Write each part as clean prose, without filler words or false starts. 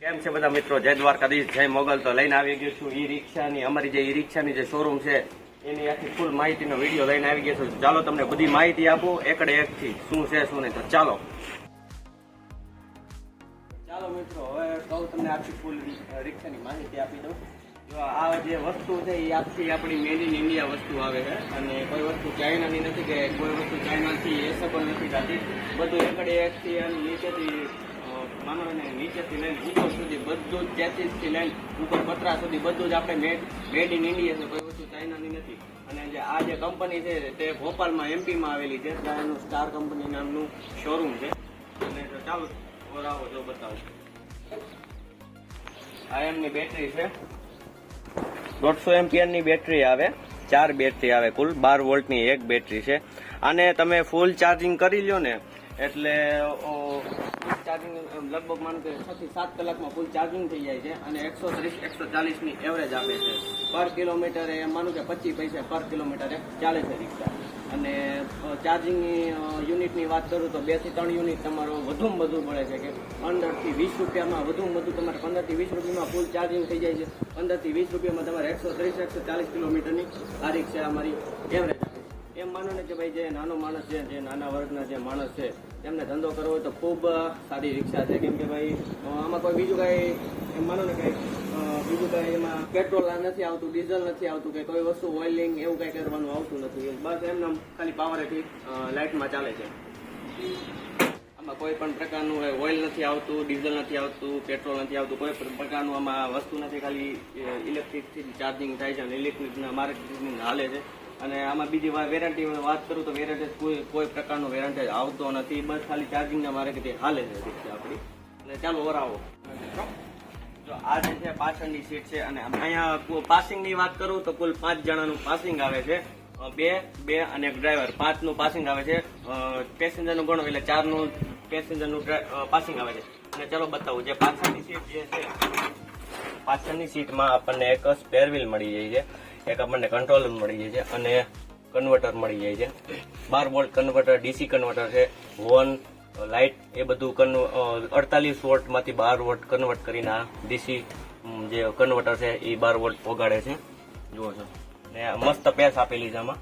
કેમ છે બધા મિત્રો? જય દ્વારકાધીશ, જય મોગલ. તો લઈને આવી ગયો છું ઈ રિક્ષાની, અમારી જે ઈ રિક્ષાની જે શોરૂમ છે એની આખી ફૂલ માહિતીનો વિડીયો લઈને આવી ગયો છું. ચાલો તમને બધી માહિતી આપું એકડે એકથી, શું છે શું નહીં. તો ચાલો મિત્રો, હવે કહું તમને આખી ફૂલ રિક્ષાની માહિતી આપી દઉં. જો આ જે વસ્તુ છે એ આખી આપણી મેડ ઇન ઇન્ડિયા વસ્તુ આવે છે, અને કોઈ વસ્તુ ચાઇનાની નથી કે કોઈ વસ્તુ ચાઇનાથી એસેબલ નથી થતી. બધું એકડે એકથી અને નીચેથી માનો ને નીચેથી લઈને ઉપર સુધી બધું જ, ચેચીસથી લઈને ઉપર પતરા સુધી બધું જ આપણે મેડ ઇન ઇન્ડિયા છે, કોઈ વસ્તુ ચાઇનાની નથી. અને જે આ જે કંપની છે તે ભોપાલમાં એમપીમાં આવેલી છે, ત્યાં એનું સ્ટાર કંપની નામનું શોરૂમ છે. અને ચાલો ઓરાવો જો બતાવો. આ એમની બેટરી છે, 150 એમ્પિયરની બેટરી આવે, 4 બેટરી આવે, કુલ 12 વોલ્ટની એક બેટરી છે. આને તમે ફૂલ ચાર્જિંગ કરી લ્યો ને એટલે ચાર્જિંગ લગભગ માનો કે 6 થી 7 કલાકમાં ફૂલ ચાર્જિંગ થઈ જાય છે. અને 130-140 ની એવરેજ આપે છે. પર કિલોમીટરે માનું કે 25 પૈસા પર કિલોમીટરે ચાલે છે રિક્ષા. અને ચાર્જિંગની યુનિટની વાત કરું તો 2 થી 3 યુનિટ તમારો વધુમાં વધુ મળે છે કે 15 થી 20 રૂપિયામાં વધુમાં વધુ તમારે 15 થી 20 રૂપિયામાં ફૂલ ચાર્જિંગ થઈ જાય છે. 15 થી 20 રૂપિયામાં તમારે 130-140 કિલોમીટરની આ રિક્ષા અમારી એવરેજ આપે છે. એમ માનો ને કે ભાઈ જે નાનો માણસ છે, જે નાના વર્ગના જે માણસ છે, એમને ધંધો કરવો હોય તો ખૂબ સારી રિક્ષા છે. કેમ કે ભાઈ આમાં કોઈ બીજું કાંઈ એમ માનો ને કંઈ બીજું કાંઈ એમાં પેટ્રોલ નથી આવતું, ડીઝલ નથી આવતું, કે કોઈ વસ્તુ ઓઇલિંગ એવું કાંઈ કરવાનું આવતું નથી. બસ એમને ખાલી પાવરેથી લાઇટમાં ચાલે છે. આમાં કોઈ પણ પ્રકારનું ઓઇલ નથી આવતું, ડીઝલ નથી આવતું, પેટ્રોલ નથી આવતું, કોઈ પણ પ્રકારનું આમાં વસ્તુ નથી. ખાલી ઇલેક્ટ્રિકથી ચાર્જિંગ થાય છે અને ઇલેક્ટ્રિકના માર્કેટિંગ હાલે છે. અને આમાં બીજી વેરાયટી વાત કરું તો વેરાયટી કોઈ પ્રકારનો વેરાયટી આવતો નથી, બસ ખાલી ચાર્જિંગના માર્કેટિંગ હાલે છે રિક્ષા આપણી. એટલે ચાલો વરાવો. જો આ જે છે પાછળની સીટ છે, અને અહીંયા પાસિંગની વાત કરું તો કુલ 5 જણાનું પાસિંગ આવે છે. 2 અને એક ડ્રાઈવર, 5 નું પાસિંગ આવે છે. પેસેન્જરનું ગણો એટલે 4 નું પેસેન્જરનું પાસિંગ આવે છે. અને ચાલો બતાવું, જે પાછળની સીટ જે છે, પાછળની સીટમાં આપણને એક સ્પેર વ્હીલ મળી જાય છે, એક આપણને કંટ્રોલર મળી જાય છે, અને કન્વર્ટર મળી જાય છે. 12 વોલ્ટ કન્વર્ટર, ડીસી કન્વર્ટર છે, હોર્ન, લાઇટ, એ બધું 48 વોલ્ટમાંથી 12 વોલ્ટ કન્વર્ટ કરીને આ ડીસી જે કન્વર્ટર છે એ 12 વોલ્ટ પોગાડે છે. જુઓ છો, ને મસ્ત પેસ આપેલી છે આમાં.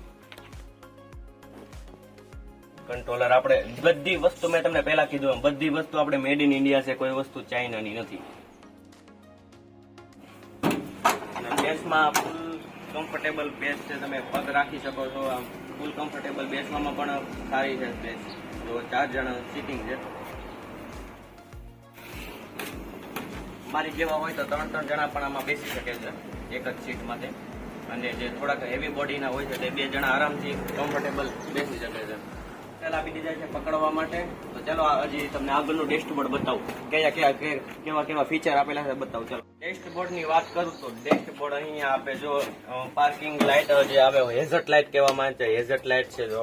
કંટ્રોલર આપણે બધી વસ્તુ મેં તમને પહેલા કીધું, બધી વસ્તુ આપણે મેડ ઇન ઇન્ડિયા છે, કોઈ વસ્તુ ચાઇનાની નથી. અને બેસમાં ફૂલ કમ્ફર્ટેબલ બેસ છે, તમે પગ રાખી શકો છો. આમ ફૂલ કમ્ફર્ટેબલ બેસવામાં પણ સારી છે બેસ. તો 4 જણા સીટિંગ છે. મારી જેવા હોય તો 3 જણા પણ આમાં બેસી શકે છે એક જ સીટમાંથી. અને જે થોડાક હેવી બોડીના હોય છે તે 2 જણા આરામથી કમ્ફર્ટેબલ બેસી શકે છે. ચાલ આપી દીધા છે પકડવા માટે. તો ચાલો હજી તમને આગળનું ડેશબોર્ડ બતાવું, કેવા ફીચર આપેલા છે બતાવું. ચાલો ડેશબોર્ડની વાત કરું તો ડેશબોર્ડ અહીંયા આપે જો પાર્કિંગ લાઇટ જે આવે હેઝર્ટ લાઇટ કહેવામાં આવે છે, હેઝર્ટ લાઇટ છે. જો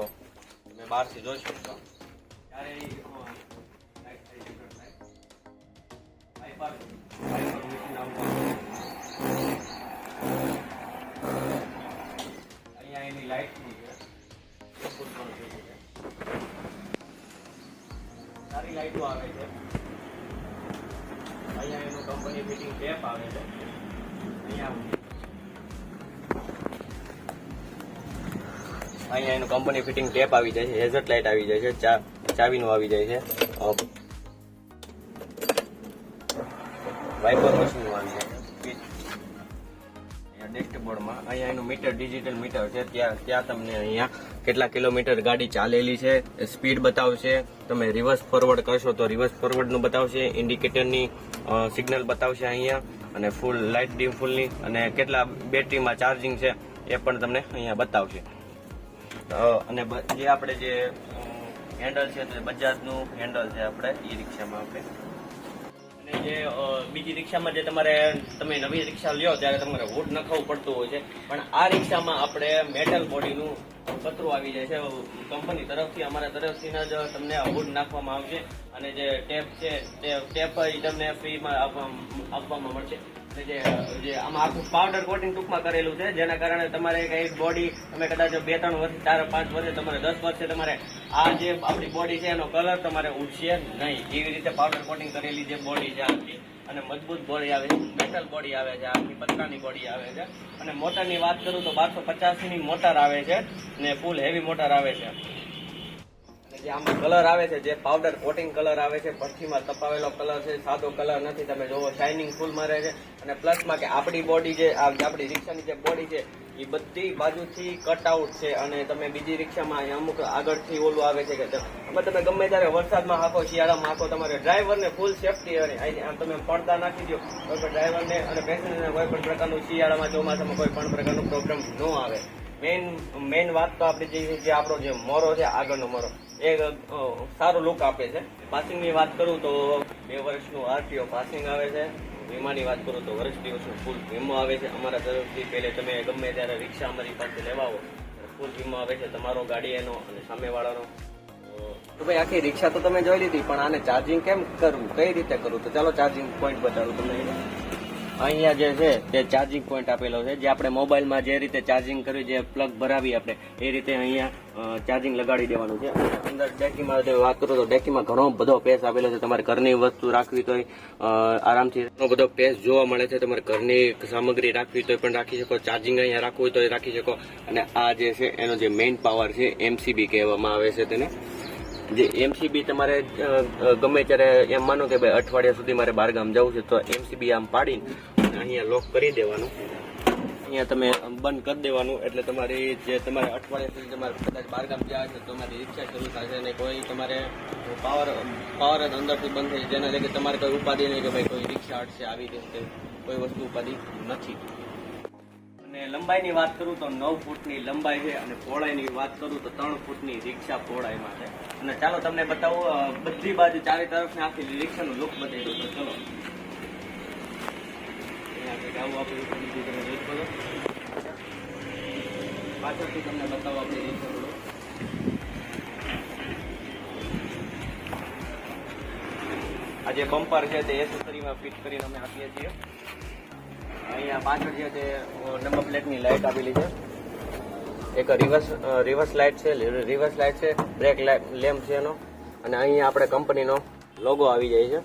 તમે બહારથી જોઈ શકશો અહીંયા એની લાઇટ સારી લાઇટો આવે છે. અહીંયા એનું કંપની ફિટિંગ ટેપ આવે છે. અહીંયા એનું કંપની ફિટિંગ ટેપ આવી જાય છે, હેઝર્ટ લાઇટ આવી જાય છે, ચાવીનું આવી જાય છે, વાઇપર મશીન આવી જાય છે. અહીંયા ડેશબોર્ડમાં અહીંયા એનું મીટર, ડિજિટલ મીટર છે. ત્યાં તમને અહીંયા કેટલા કિલોમીટર ગાડી ચાલેલી છે, સ્પીડ બતાવશે. તમે રિવર્સ ફોરવર્ડ કરશો તો રિવર્સ ફોરવર્ડનું બતાવશે, ઇન્ડિકેટરની સિગ્નલ બતાવશે અહીંયા, અને ફૂલ લાઇટ ડીમ ફૂલની, અને કેટલા બેટરીમાં ચાર્જિંગ છે એ પણ તમને અહીંયા બતાવશે. અને જે આપણે જે હેન્ડલ છે તે બજાજનું હેન્ડલ છે આપણે ઈ રિક્ષામાં આપણે. અને જે બીજી રિક્ષામાં જે તમે નવી રિક્ષા લ્યો ત્યારે તમારે હુડ નખાવવું પડતું હોય છે, પણ આ રિક્ષામાં આપણે મેટલ બોડીનું પતરું આવી જાય છે કંપની તરફથી. અમારા તરફથી જ તમને હુડ નાખવામાં આવશે. અને જે ટેપ છે તે ટેપ તમને ફ્રીમાં આપવામાં મળશે. જે આમાં આખું પાવડર કોટિંગ ટૂંકમાં કરેલું છે, જેના કારણે તમારે કઈ બોડી તમે કદાચ 2-3 વર્ષ 4-5 વર્ષે તમારે 10 વર્ષે તમારે આ જે આપણી બોડી છે એનો કલર તમારે ઉડશે નહીં. એવી રીતે પાવડર કોટિંગ કરેલી જે બોડી છે આખી, અને મજબૂત બોડી આવે છે, મેટલ બોડી આવે છે, આખી પતરાની બોડી આવે છે. અને મોટરની વાત કરું તો 1250 ની મોટર આવે છે ને ફૂલ હેવી મોટર આવે છે. જે આમાં કલર આવે છે, જે પાવડર કોટિંગ કલર આવે છે, ભઠ્ઠીમાં તપાવેલો કલર છે, સાદો કલર નથી. તમે જોવો શાઇનિંગ ફૂલ મારે છે. અને પ્લસમાં કે આપણી બોડી જે આપણી રિક્ષાની જે બોડી છે એ બધી બાજુથી કટ આઉટ છે. અને તમે બીજી રિક્ષામાં અમુક આગળથી ઓલું આવે છે કે તમે ગમે ત્યારે વરસાદમાં હાંકો, શિયાળામાં હાંકો, તમારે ડ્રાઈવરને ફૂલ સેફટી. અને તમે પડદા નાખી દો કોઈ પણ ડ્રાઈવરને અને પેસેન્જરને કોઈ પણ પ્રકારનું શિયાળામાં ચોમાસામાં કોઈ પણ પ્રકારનું પ્રોબ્લેમ ન આવે. મેઇન વાત તો આપણી જે આપણો જે મોરો છે, આગળનો મોરો, એ સારો લુક આપે છે. પાસિંગની વાત કરું તો 2 વર્ષનું આરટીઓ પાસિંગ આવે છે. વીમાની વાત કરું તો વર્ષ દિવસનો ફૂલ વીમો આવે છે અમારા તરફથી. પહેલે તમે ગમે ત્યારે રિક્ષા અમારી પાસે લેવા આવો ફૂલ વીમો આવે છે, તમારો ગાડી એનો અને સામેવાળાનો. તો ભાઈ આખી રિક્ષા તો તમે જોઈ લીધી, પણ આને ચાર્જિંગ કેમ કરવું, કઈ રીતે કરવું, તો ચાલો ચાર્જિંગ પોઈન્ટ બતાવું તમને. અહીંયા જે છે તે ચાર્જિંગ પોઈન્ટ આપેલો છે, જે આપણે મોબાઈલમાં જે રીતે ચાર્જિંગ કરવી, જે પ્લગ ભરાવી આપણે એ રીતે અહીંયા ચાર્જિંગ લગાડી દેવાનું છે. અંદર ડેકીમાં વાત કરું તો ડેકીમાં ઘણો બધો સ્પેસ આપેલો છે. તમારે ઘરની વસ્તુ રાખવી તો આરામથી ઘણો બધો સ્પેસ જોવા મળે છે. તમારે ઘરની સામગ્રી રાખવી તો પણ રાખી શકો, ચાર્જિંગ અહીંયા રાખવું હોય તો રાખી શકો. અને આ જે છે એનો જે મેઇન પાવર છે MCB કહેવામાં આવે છે તેને. જે MCB તમારે ગમે ત્યારે એમ માનો કે ભાઈ અઠવાડિયા સુધી મારે બહારગામ જવું છે તો MCB આમ પાડીને અહીંયા લોક કરી દેવાનું, અહીંયા તમે બંધ કરી દેવાનું. એટલે તમારી જે તમારે અઠવાડિયા સુધી તમારે કદાચ બહારગામ જાય છે તો તમારી રિક્ષા શરૂ થશે અને કોઈ તમારે પાવર જ અંદરથી બંધ થઈ, જેના લીધે તમારે કોઈ ઉપાધિ નહીં કે ભાઈ કોઈ રિક્ષા અડશે આવી રીતે કોઈ વસ્તુ ઉપાધિ નથી. અને લંબાઈની વાત કરું તો 9 ફૂટની લંબાઈ છે અને પહોળાઈની વાત કરું તો 3 ફૂટની રિક્ષા પહોળાઈમાં છે. અને ચાલો તમને બતાવું બધી બાજુ ચારે તરફ આખી રિક્ષાનું લુક બતાવી દઉં. તો ચલો પાછળથી તમને બતાવો આપણી રિક્ષાનું લુક. આ જે બમ્પર છે તે એસેસરીમાં ફિટ કરીને અમે આપીએ છીએ. અહીંયા પાછળ છે તે નંબર પ્લેટની લાઇટ આપેલી છે, એક રિવર્સ લાઇટ છે, બ્રેક લેમ્પ છે એનો. અને અહીંયા આપણે કંપનીનો લોગો આવી જાય છે.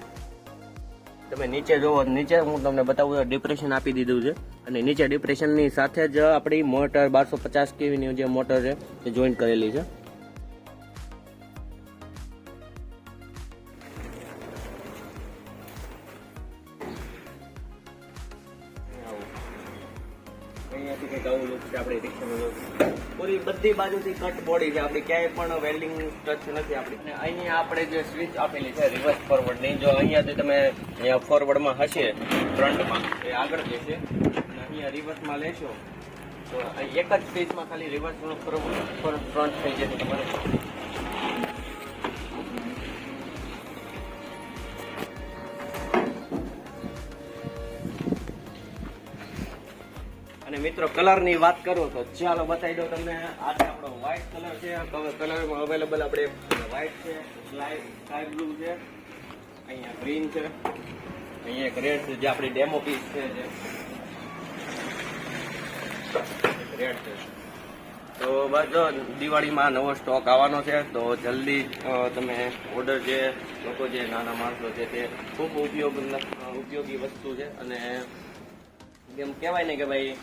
તમે નીચે જુઓ, નીચે હું તમને બતાવું ડિપ્રેશન આપી દીધું છે. અને નીચે ડિપ્રેશનની સાથે જ આપણી મોટર 1250 kVની જે મોટર છે તે જોઈન્ટ કરેલી છે. અહીંયાથી કંઈક આવું લુક છે આપણી રિક્ષાનું લુક. પૂરી બધી બાજુથી કટ બોડી છે આપણી, ક્યાંય પણ વેલ્ડિંગ ટચ નથી આપણી. અને અહીંયા આપણે જે સ્વિચ આપેલી છે રિવર્સ ફોરવર્ડની, જો અહીંયાથી તમે ફોરવર્ડમાં હશે ફ્રન્ટમાં એ આગળ જશે અને અહીંયા રિવર્સમાં લેશો તો એક જ સ્વિચમાં ખાલી રિવર્સ ફ્રન્ટ થઈ જશે તમારે. અને મિત્રો કલરની વાત કરું તો ચાલો બતાવી દઉં તમને. આ છે આપણો વ્હાઇટ કલર છે. કલરમાં અવેલેબલ આપણે વ્હાઇટ છે, સ્કાય બ્લુ છે, અહીંયા ગ્રીન છે, અહીંયા એક રેડ છે જે આપણી ડેમો પીસ છે, જે રેડ છે. તો બસ જો દિવાળીમાં નવો સ્ટોક આવવાનો છે તો જલ્દી તમે ઓર્ડર, જે લોકો જે નાના માણસો છે તે ખૂબ ઉપયોગી વસ્તુ છે. અને એમ કહેવાય ને કે ભાઈ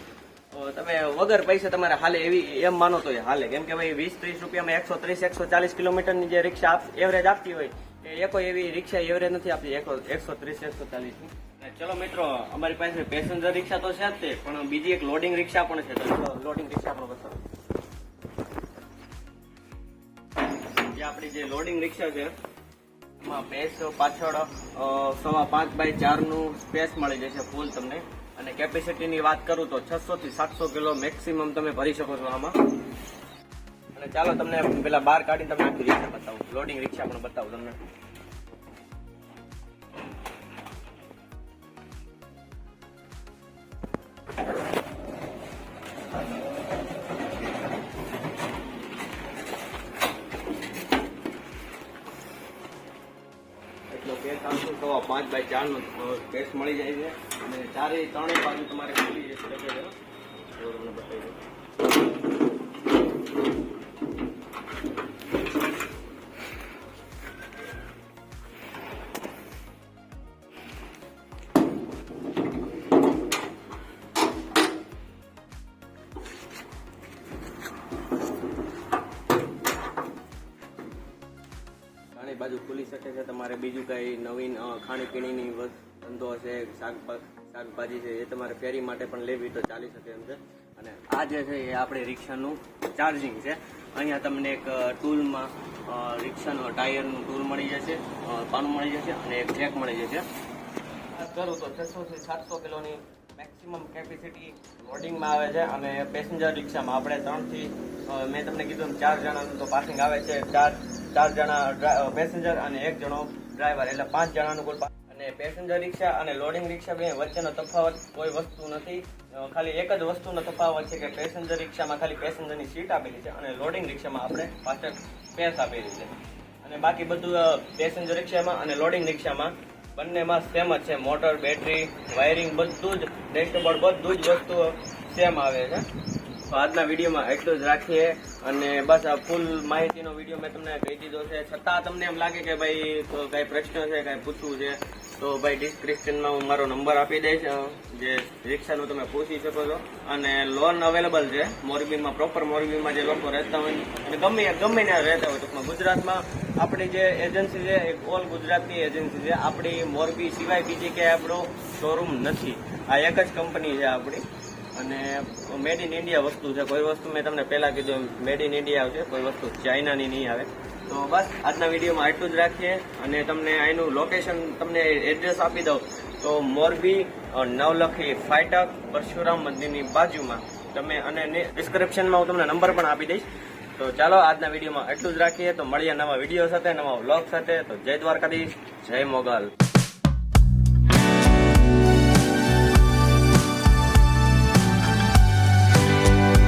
તમે વગર પૈસા તમારે હાલે એવી એમ માનો તો હાલે. કેમ કે ભાઈ 20-30 રૂપિયામાં 130-140 કિલોમીટરની જે રિક્ષા એવરેજ આપતી હોય એ કોઈ એવી રિક્ષા એવરેજ નથી આપતી 130-140ની. ચલો મિત્રો, અમારી પાસે પેસેન્જર રિક્ષા તો છે જ તે, પણ બીજી એક લોડિંગ રિક્ષા પણ છે. તો લોડિંગ રિક્ષા પણ બતાવો. જે આપણી જે લોડિંગ રિક્ષા છે એમાં સ્પેસ પાછળ 5.5x4 નું સ્પેસ મળી જશે ફૂલ તમને. અને કેપેસિટીની વાત કરું તો 600 થી 700 કિલો મેક્સિમમ તમે ભરી શકો છો આમાં. અને ચાલો તમને પેલા બહાર કાઢીને તમને આખી રિક્ષા બતાવું, લોડિંગ રિક્ષા પણ બતાવું તમને. 5x4 નો સ્પેસ મળી જાય છે અને ત્રણેય બાજુ તમારે ખુલી જશે. તમને બતાવી દઉં. બાજુ ખુલી શકે છે. તમારે બીજું કઈ નવીન ખાણીપીણીની ધંધો છે, શાકભાજી છે, એ તમારે ફેરી માટે પણ લેવી તો ચાલી શકે એમ છે. અને આ જે છે એ આપણે રિક્ષાનું ચાર્જિંગ છે. અહીંયા તમને એક ટૂલમાં રિક્ષાનો ટાયરનું ટૂલ મળી જશે, પાનું મળી જશે અને એક જેક મળી જશે. કરું તો 600 થી 700 કિલોની મેક્સિમમ કેપેસિટી લોડિંગમાં આવે છે. અને પેસેન્જર રિક્ષામાં આપણે 3 થી મેં તમને કીધું 4 જણાનું તો પાસિંગ આવે છે. 4 જણા પેસેન્જર અને 1 જણો ડ્રાઈવર, એટલે 5 જણાનું કુલ. અને પેસેન્જર રિક્ષા અને લોડિંગ રિક્ષા બે વચ્ચેનો તફાવત કોઈ વસ્તુ નથી. ખાલી એક જ વસ્તુનો તફાવત છે કે પેસેન્જર રિક્ષામાં ખાલી પેસેન્જરની સીટ આપેલી છે અને લોડિંગ રિક્ષામાં આપણે પાછળ સ્પેસ આપેલી છે. અને બાકી બધું પેસેન્જર રિક્ષામાં અને લોડિંગ રિક્ષામાં બંનેમાં સેમ જ છે. મોટર, બેટરી, વાયરિંગ બધું જ, ડેશબોર્ડ બધું જ વસ્તુ સેમ આવે છે. તો આજના વિડીયોમાં એટલું જ રાખીએ. અને બસ આ ફૂલ માહિતીનો વિડીયો મેં તમને કહી દીધો છે. છતાં તમને એમ લાગે કે ભાઈ કઈ પ્રશ્ન છે, કઈ પૂછવું છે, તો ભાઈ ડિસ્ક્રિપ્શનમાં હું મારો નંબર આપી દઈશ, જે રિક્ષાનું તમે પૂછી શકો છો. અને લોન અવેલેબલ છે મોરબીમાં, પ્રોપર મોરબીમાં જે લોકો રહેતા હોય અને ગમે ત્યાં રહેતા હોય. ટૂંકમાં ગુજરાતમાં આપણી જે એજન્સી છે એ ઓલ ગુજરાતની એજન્સી છે. આપણી મોરબી સિવાય બીજી ક્યાંય આપણો શોરૂમ નથી. આ એક જ કંપની છે આપણી. અને મેડ ઇન ઇન્ડિયા વસ્તુ છે. કોઈ વસ્તુ મેં તમને પહેલા કીધું મેડ ઇન ઇન્ડિયા આવશે, કોઈ વસ્તુ ચાઇનાની નહીં આવે. તો બસ આજના વિડીયોમાં એટલું જ રાખીએ. અને તમને અહીંનું લોકેશન, તમને એડ્રેસ આપી દઉં તો મોરબી નવલખી ફાટક પરશુરામ મંદિરની બાજુમાં તમે, અને ડિસ્ક્રિપ્શનમાં હું તમને નંબર પણ આપી દઈશ. તો ચાલો આજના વિડીયોમાં એટલું જ રાખીએ. તો મળીએ નવા વિડીયો સાથે, નવા વ્લોગ સાથે. તો જય દ્વારકાધીશ, જય મોગલ.